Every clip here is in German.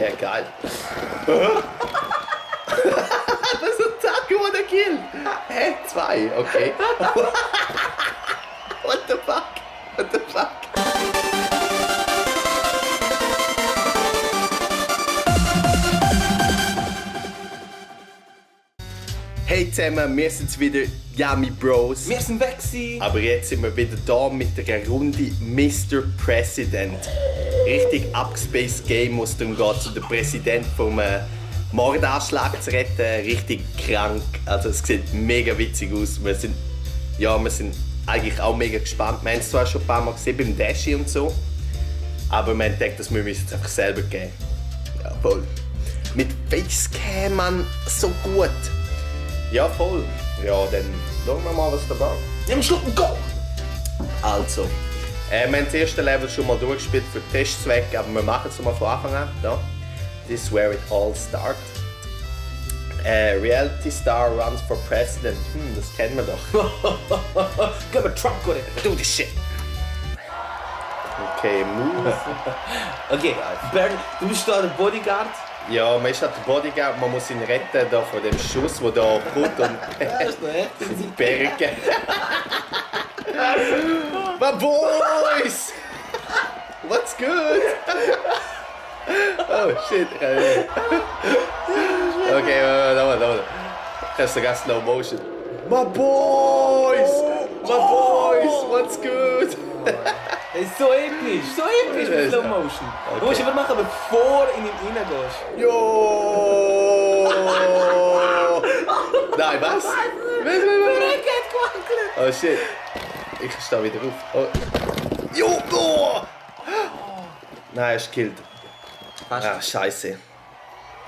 Yeah, geil. Das ist ein Taco und ein Kill. Hä? 2, okay. What the fuck? What the fuck? Hey zusammen, wir sind's wieder, Yummy Bros. Wir sind weg gewesen. Aber jetzt sind wir wieder da mit einer Runde Mr. President. Richtig abgespaced Game, wo es darum geht, den Präsident vom Mordanschlag zu retten. Richtig krank. Also es sieht mega witzig aus. Wir sind eigentlich auch mega gespannt. Wir haben es zwar schon ein paar Mal gesehen beim Dashi und so. Aber wir haben gedacht, das müssen wir uns jetzt einfach selber geben. Ja, voll. Mit Facecam, Mann, so gut. Ja, voll. Ja, dann schauen wir mal, was da war. Nimm einen Schluck und go! Also, wir haben das erste Level schon mal durchgespielt für Testzwecke, aber wir machen es mal von Anfang an. Da. This is where it all starts. Reality Star runs for President. Das kennen wir doch. Gib mir Trump, gut. Do this shit. Okay, move. Okay, Barry, du bist da der Bodyguard. Ja, man ist halt der Bodyguard, man muss ihn retten da von dem Schuss, der da kommt und Das ist noch echt. Berge. My boys! What's good? Oh shit. Okay, nochmal. Das ist sogar Slow Motion. My boys! My boys! What's good? Das ist so episch mit Slow Motion. Okay. Du musst aber machen, bevor du in ihn reingehst. Jo! Nein, was? Oh shit. Ich stehe wieder auf. Oh. Jo! Oh. Nein, er ist gekillt. Ah, scheiße.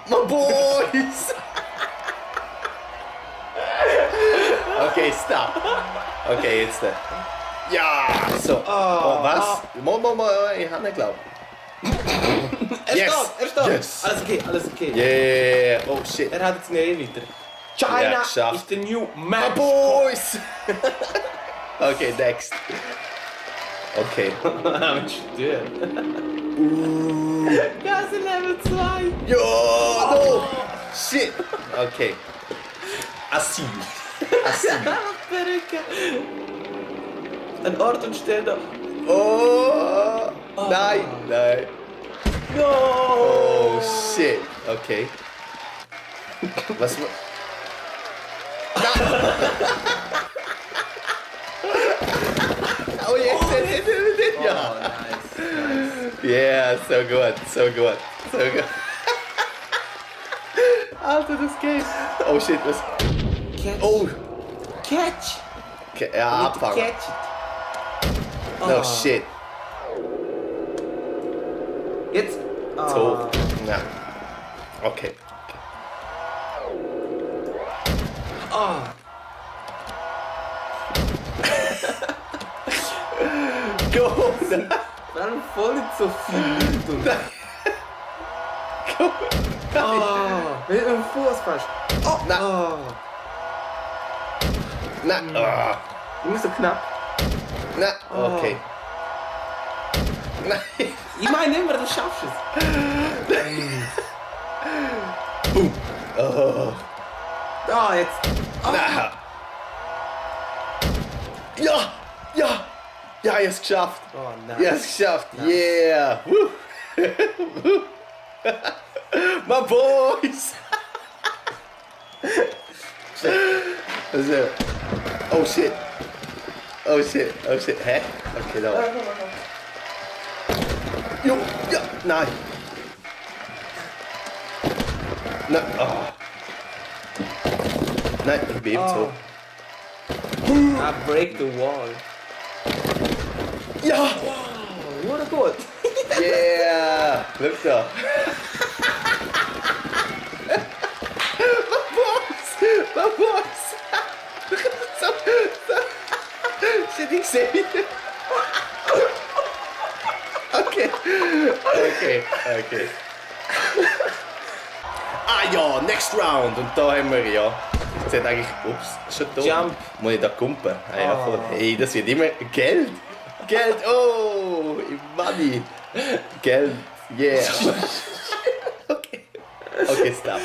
My boys! Okay, stop. Okay, jetzt. Ja! So. Oh, was? Moment, ich habe nicht geglaubt. Er steht! Yes. Alles okay. Yeah! Oh shit. Er hat jetzt nicht weiter. China Ja, geschafft. is the new My man. boys! Okay, next. Okay. Mit Stirn. Gas in Level 2. Yo! No! Shit! Okay. I see you. Perücke. Ein Ort und Stelle da. Oh! Nein! No! Oh shit! Okay. Was? Oh jetzt! Ja! Nice. Yeah, so gut. Alter, das geht. Oh shit, was? Catch. Oh! Catch. Okay, ja, abfangen. Catch it. No shit. Jetzt. Zu hoch. Ja. Okay. Ah. Go! Vor allem voll nicht so viel. Go! Mit dem Fuß fast. Oh, nein! Oh. Nein! Oh. Du bist so knapp. Nein! Okay. Nein! Ich meine immer, du schaffst es. Boom! Oh. Ah, jetzt. Nein! Ja! Ich habe es geschafft! Oh nein. Ich habe es geschafft! Yeah! Woo. My boys! Also. Oh shit! Hä? Okay, da. Jo! Ja! Nein! Nein! Oh. Nein, ich bin eben so. I break the wall. Ja! Oh, what a good. Yeah! Look da! My boys! Shit, ich sehe wieder! Okay. Ah ja, next round! Und da haben wir ja. Jetzt hat eigentlich. Ups, schon da. Jump. Muss ich da kumpen? Ah, ja, voll. Hey, das wird immer. Geld! Oh! Money! Geld! Yeah! Okay, stop.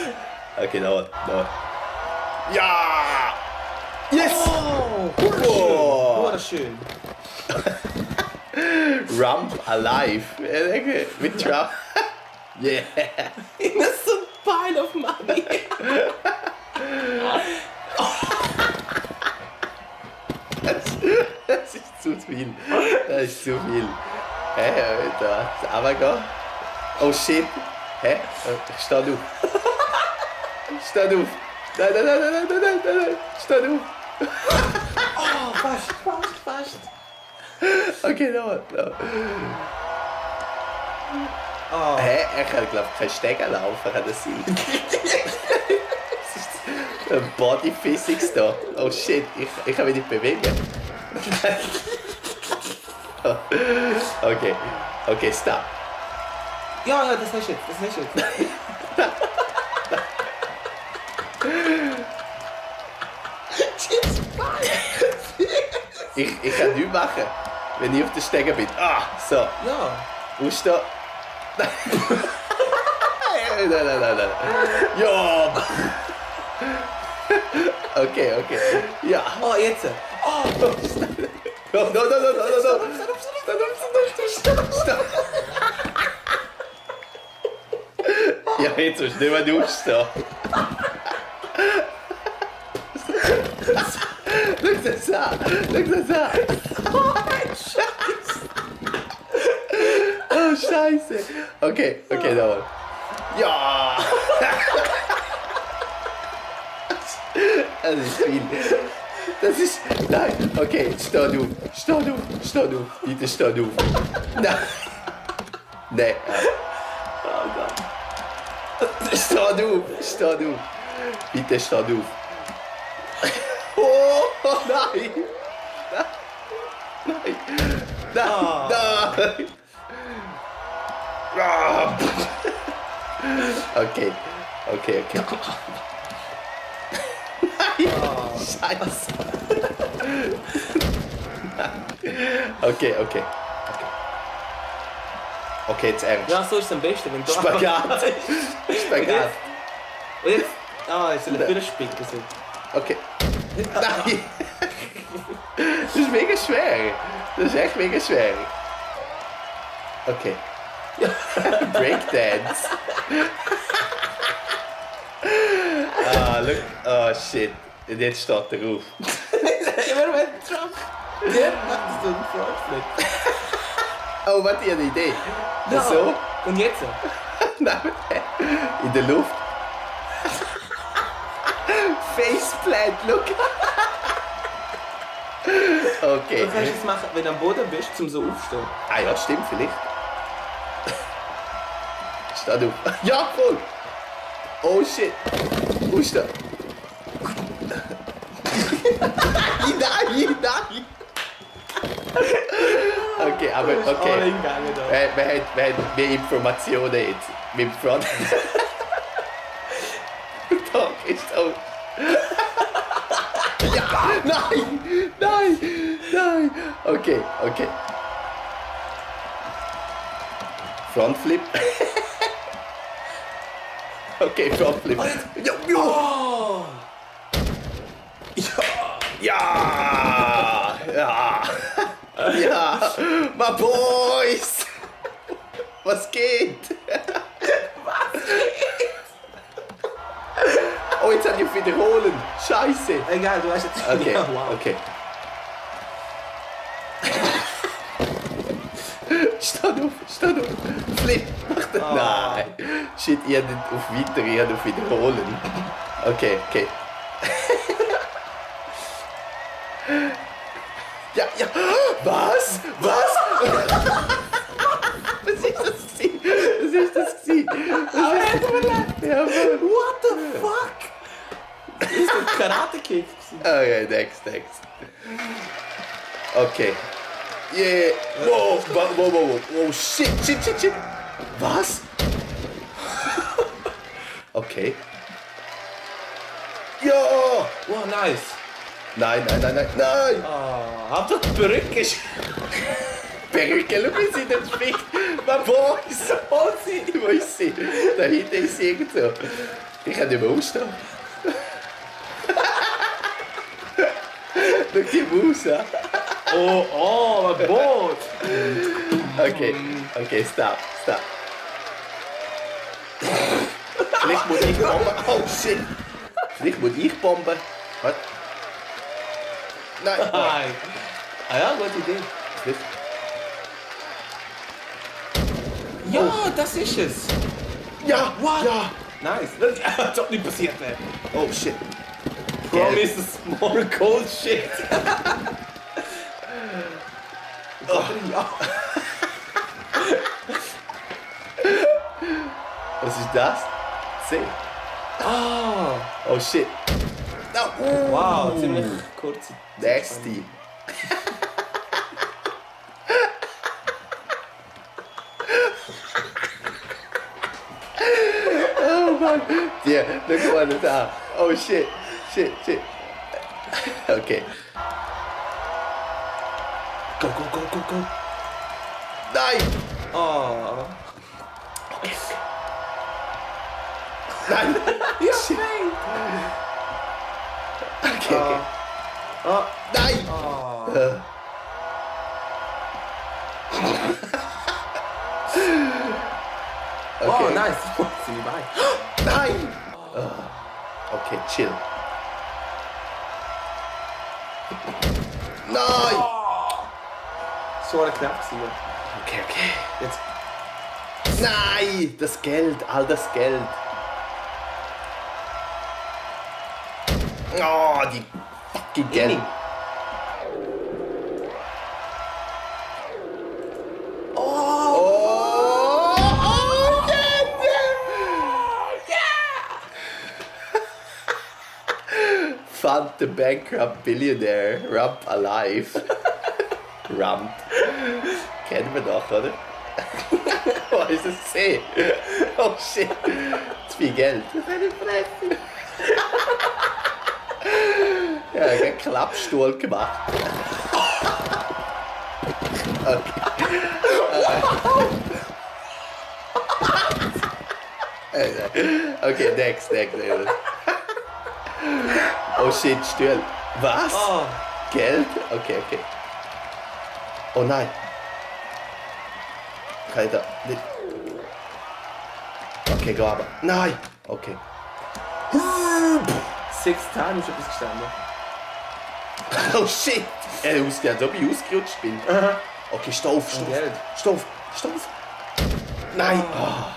Okay, no. Ja! Yes! Oh, schön. Rump alive. Mit Trump. Yeah. Das ist so ein Pile of Money. Das ist zu viel. Das ist zu viel. Hä? Da. Aber go. Oh shit. Hä? Steh auf. Steh auf. Nein. Steh auf. Oh, fast. Okay, no. Oh. Hä? Er kann, glaube ich, kein Stegen laufen, kann das sein? Das ist Body Physics da. Oh shit, ich kann mich nicht bewegen. Okay, stop. Ja, das hast du jetzt. Ich kann nichts machen, wenn ich auf der Stege bin. Ah, so. Ja. Aufstehen. Nein. Ja. Okay. Ja. Oh, jetzt. Oh. No. Stopp. Ja, jetzt musst du nicht mehr aufstehen. Schau das an. Oh, Scheiße. Okay, nochmal. Ja! Das ist viel. Das ist... Nein, okay, steh auf. Bitte steh auf. Nein. Nein. Oh Gott. Steh auf. Bitte steh auf. Oh, nein. Nein. Okay. Nein, Scheiße. Okay. Okay, jetzt ernst. Ja, so ist es am besten, wenn du Spagat. Und jetzt? Ah, ich soll wieder spicken. So. Okay. Nein. Das ist mega schwer. Das ist echt mega schwer. Okay. Breakdance. Look. Oh shit. Und jetzt steht er auf. Immer wenn Trump. Der macht so einen Frontflip. Oh, warte, ich habe eine Idee. Ja. So. Und jetzt? Nein, in der Luft. Faceplant, look. Okay. Was kannst du jetzt machen, wenn du am Boden bist, zum so aufstehen? Ah ja, stimmt, vielleicht. Steh auf. Ja, voll. Oh shit. Aufstehen. Nein. Okay, aber okay. Wir haben mehr Informationen jetzt. Mit dem Front. Doch, ist auch. Ja! Nein! Okay. Frontflip. Okay, Frontflip. Oh! Ja! My boys! Was geht? Oh, jetzt hat ich wiederholen. Scheiße. Egal, du hast jetzt... Okay, Ja, wow. okay. Steh auf. Flip. Mach das. Oh. Nein. Shit, ich habe nicht auf weiter, ich habe auf wiederholen. Okay. Ja. Was? Was ist das gewesen? Ja, Mann. What the fuck? Das ist ein Karate-Kick. Okay, next. Okay. Yeah. Wow. Oh, shit. Was? Okay. Ja. Wow, nice. Nein. Oh, hab doch die Perücke. verrückt, schau, wie sie das spricht. Wo ist sie? Wo ist sie? Da hinten ist sie irgendwo. Ich kann nicht mehr aufstehen. Schau die Maus an. Oh, ein Boot! Okay, stop. Vielleicht muss ich bomben. Oh shit! Vielleicht muss ich bomben. Was? Nein! Nein! Ah ja, gute Idee. Vielleicht. Ja, das ist es! Ja! What? Ja! Nice! Das ist nicht passiert mehr. Oh shit! Promise a small cold shit. Oh. Ja. Was ist das? C. Ah! Oh shit! No. Wow, ziemlich kurze. Nasty. Oh Mann! Hier, schau mal das an. Oh shit! Okay. Go! Nein! Oh. Nein! Ja, Shit. nein! Okay. Oh. Nein! Oh. Okay. Oh, nice! Sind die bei? Nein! Okay, chill. Nein! So eine knapp gewesen. Okay. Jetzt. Nein! Das Geld, all das Geld. Oh, die fucking Geld. Inning. Oh! Fund the bankrupt billionaire, Rump alive. Rump. Kennen wir doch, oder? Oh, ist das C? Oh shit. Zu viel Geld. Eine Fresse. Ja, einen Klappstuhl gemacht. Okay, next. Oh shit, Stuhl. Was? Oh. Geld? Okay. Oh nein. Kann ich da nicht... Okay, geh aber. Nein! Okay. 6 Times ist etwas gestanden. Oh shit! Er ausgeht, als ob ich ausgerutscht bin. Okay, steh auf. Geld. Steh auf. Nein! Ah.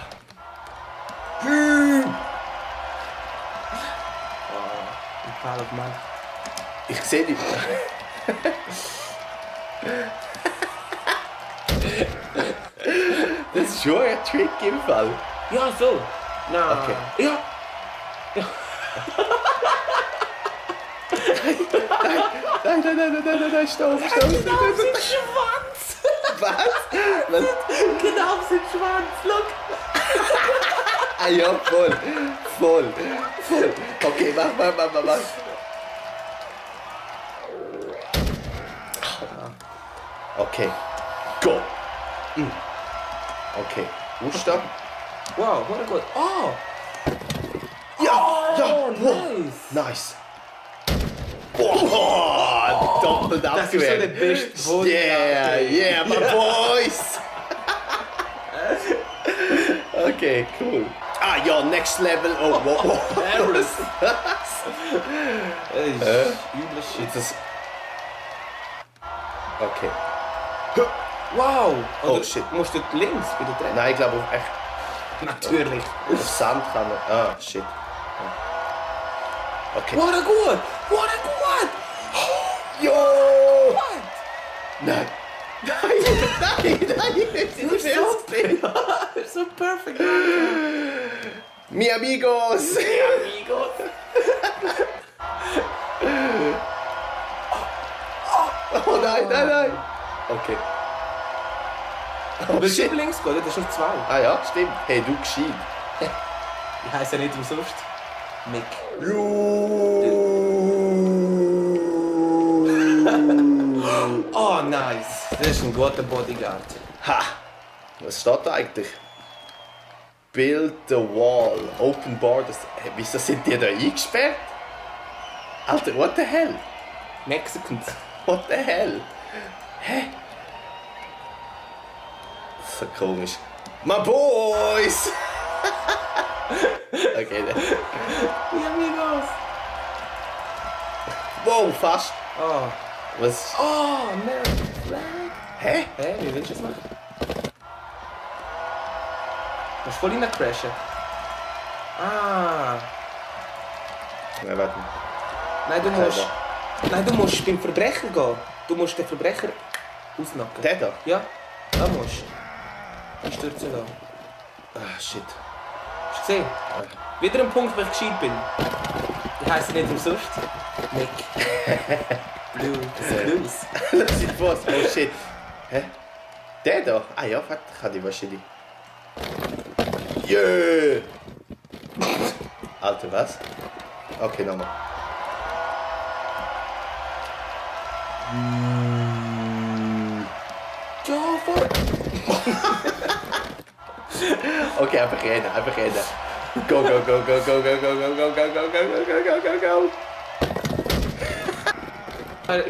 Oh, ein Pile of Money. Ich sehe dich. Das ist schon ein Trick im Fall. Ja, so. Nein. Okay. Ja. Nein, steh auf. Genau auf seinen Schwanz. Was? Genau auf seinen Schwanz. Look. Ah ja, voll. Okay, mach. Okay, go. Okay, Buchstaben. Wow, what a good. Oh. Ja, Nice. Nice. Boah, doppelt Das ist so abgewehrt. der beste Boden. Yeah, my boys. Okay, cool. Ah ja, next level. Oh, wow. Everest. Was? Das ist übel Shit. Das... Okay. Wow. Oh, Oder shit. Musst du links bei der Treppe? Nein, ich glaube auf echt. Natürlich. Auf Sand kann man. Ah, shit. Okay. What a good. Jo! What? Nein! Nein! Jetzt You're so, you're so perfect. Mi amigos! Amigos. Oh nein! Okay. Oh Willst du shit! links gehen? Das ist schon 2. Ah ja, stimmt. Hey, du gescheit. Ich heiße ja nicht umsonst Mick. Oh, nice. Das ist ein guter Bodyguard. Ha! Was steht da eigentlich? Build the wall, open borders. Wieso sind die da eingesperrt? Alter, what the hell? Mexicans. What the hell? Hä? So komisch. My boys! Okay, dann. Ja, amigos. Wow, fast. Oh. Was? Oh, American Flag. Hä? Hä, wie willst du das machen? Du musst voll rein crashen. Ah. Nein, warte. Nein, du musst beim Verbrecher gehen. Du musst den Verbrecher ausnacken. Der da? Ja, da musst du. Ich stürze da. Ah, shit. Hast du gesehen? Wieder ein Punkt, wo ich gescheit bin. Die heißen nicht umsonst Nick. Blue. Blues. Lass ihn vor. Oh shit. Hä? Der da? Ah ja, warte, ich habe die wahrscheinlich. Yeah! Alter, was? Okay, nochmal. Java! Okay, einfach rennen, einfach rennen. Go, go, go, go, go, go, go, go, go, go, go, go, go, go, go, go.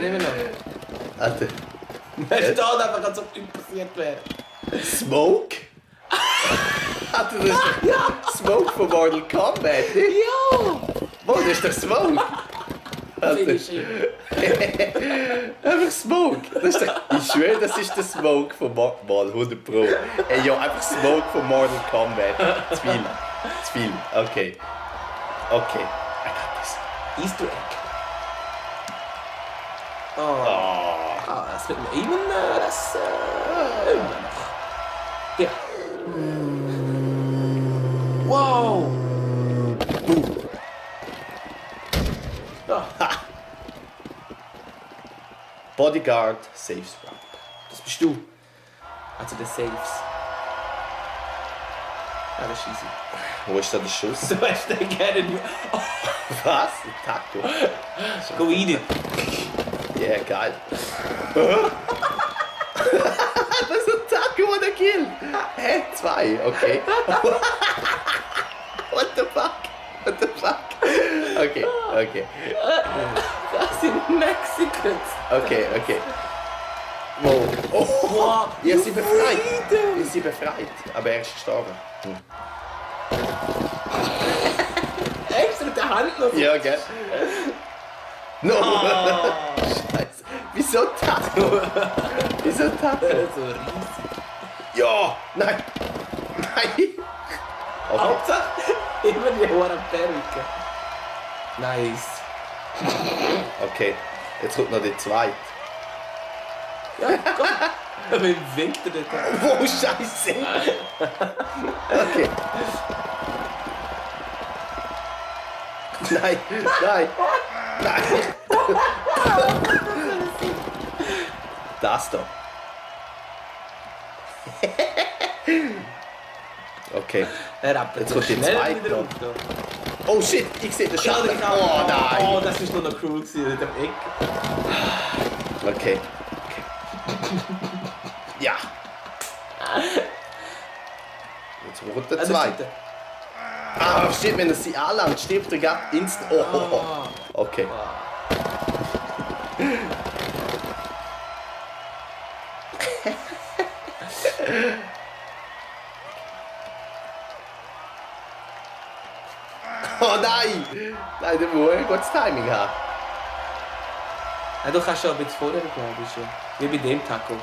Nehmen wir noch. Alter. Es steht einfach, als ob nichts passiert wäre. Smoke? Alter, das ist doch Smoke von Mortal Kombat, nicht? Ja! Wo, das ist doch Smoke? Alter. Finish him. Einfach Smoke. Das ist doch, ich schwöre, das ist der Smoke von Mal 100 Pro. Ey, ja, einfach Smoke von Mortal Kombat. Zu viel. Zu viel. Okay. Okay. I got this. Easter Egg. Oh. Oh. Ah, das mit dem Aimen, das üben wir noch. Ja. Wow! Ja, Bodyguard saves Ramp. das bist du. Also der Saves. Ja, das ist easy. Wo ist da der Schuss? Du hast den gerne nicht. Was? Ein Taco? Go eat it. Yeah, geil. Das ist ein Taco oder Kill? Hä? 2, okay. What the fuck? What the fuck? Okay, okay. Das sind Mexicans. Okay, okay. Wow. Oh, Wow, ihr sie befreit. Freedom. Ihr sie befreit. Aber er ist gestorben. Extra mit der Hand noch. Ja, gell? No! Scheiße. Wieso Taco? Wieso Taco? So riesig. Ja! Nein! Nein! Okay. Hauptsache, immer die hohen Perücke. Nice. Okay. Jetzt kommt noch die zweite. Ja, komm. Wie winkt er denn da? Oh, Scheiße! Okay. Nein! Nein! Nein! Das da. Okay. Er rappelt Jetzt so kommt die schnell zweite wieder noch. runter. Oh shit, ich sehe den Schaden. Oh Oh, nein! das ist nur noch cool gewesen mit dem Eck. Okay. Ja. Jetzt kommt der zweite. Ah, shit, wenn er sie anlangt, stirbt er gerade instant. Oh. Okay. Oh nein! Nein, der muss ein gutes Timing haben. Ja, du kannst schon ein bisschen vorher, glaube ich. Ja. Wie bei dem Taco.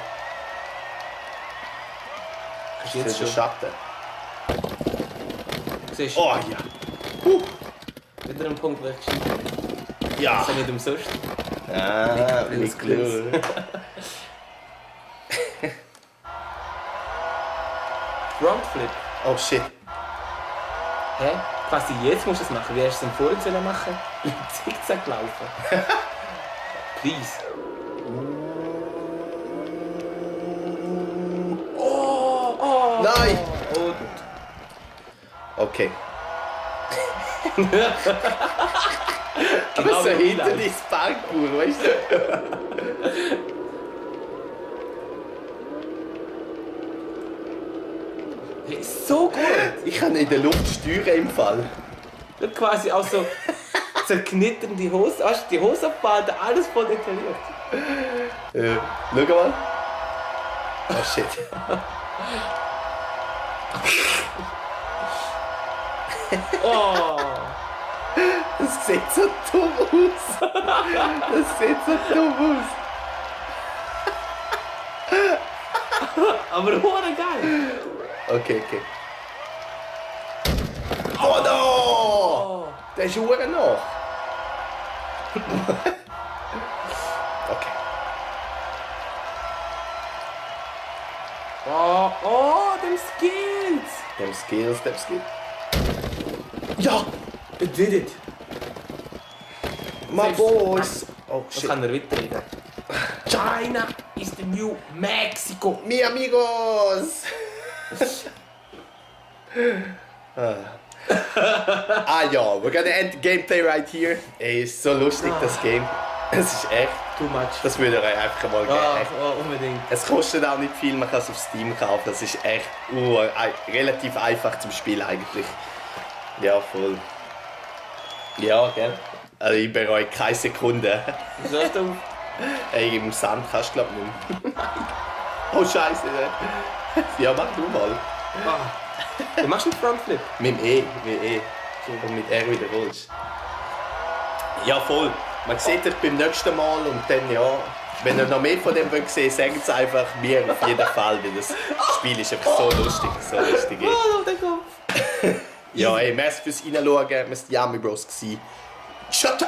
Kannst du Jetzt jetzt der schon. Schatten. Siehst du? Oh ja. Wieder ein Punkt, wo ich gescheit bin. Ja. Das ist ja nicht umsonst. Ah, Clues, wie cool. Frontflip. Oh shit. Hä? Quasi jetzt musst du es machen. Wie hast du es denn vorhin sollen machen? Im Zickzack laufen. Please. Oh! Nein! Und Okay. genau Aber so wie hinter Highlight. das Parkour, weißt du? So gut! Ich kann in der Luft steuern im Fall. Und quasi auch so zerknitternde Hose. Weißt du, die Hose abgebaut, alles voll detailliert. Schau mal. Oh shit. Oh! Das sieht so dumm aus. Das sieht so dumm aus. Aber hure geil! Okay. Oh no! Der ist hure noch. Okay. Oh, dem Skills! Dem Skills. Ja! I did it! My boys! Oh Was shit. kann er weiterreden? China is the new Mexico! Mi amigos! Ja, we're gonna end the gameplay right here. Ey, ist so lustig, das Game. Es ist echt. Too much. Das würde ich euch einfach mal geben. Unbedingt. Es kostet auch nicht viel, man kann es auf Steam kaufen. Das ist echt relativ einfach zum Spielen eigentlich. Ja, voll. Ja, gell? Also ich bereue keine Sekunde. Was hast du? Ey, im Sand kannst du glaub nicht mehr. Oh Scheiße. Ja, mach du mal. Du machst einen Frontflip. Mit dem E. Und mit R wiederholst. Ja, voll. Man sieht euch beim nächsten Mal und dann ja. Wenn ihr noch mehr von dem wollt sehen, sagt es einfach mir auf jeden Fall, weil das Spiel ist einfach so lustig. Oh, der Kopf. Ja, ey, merci fürs Reinschauen. Wir waren die Yummy Bros. Shut up!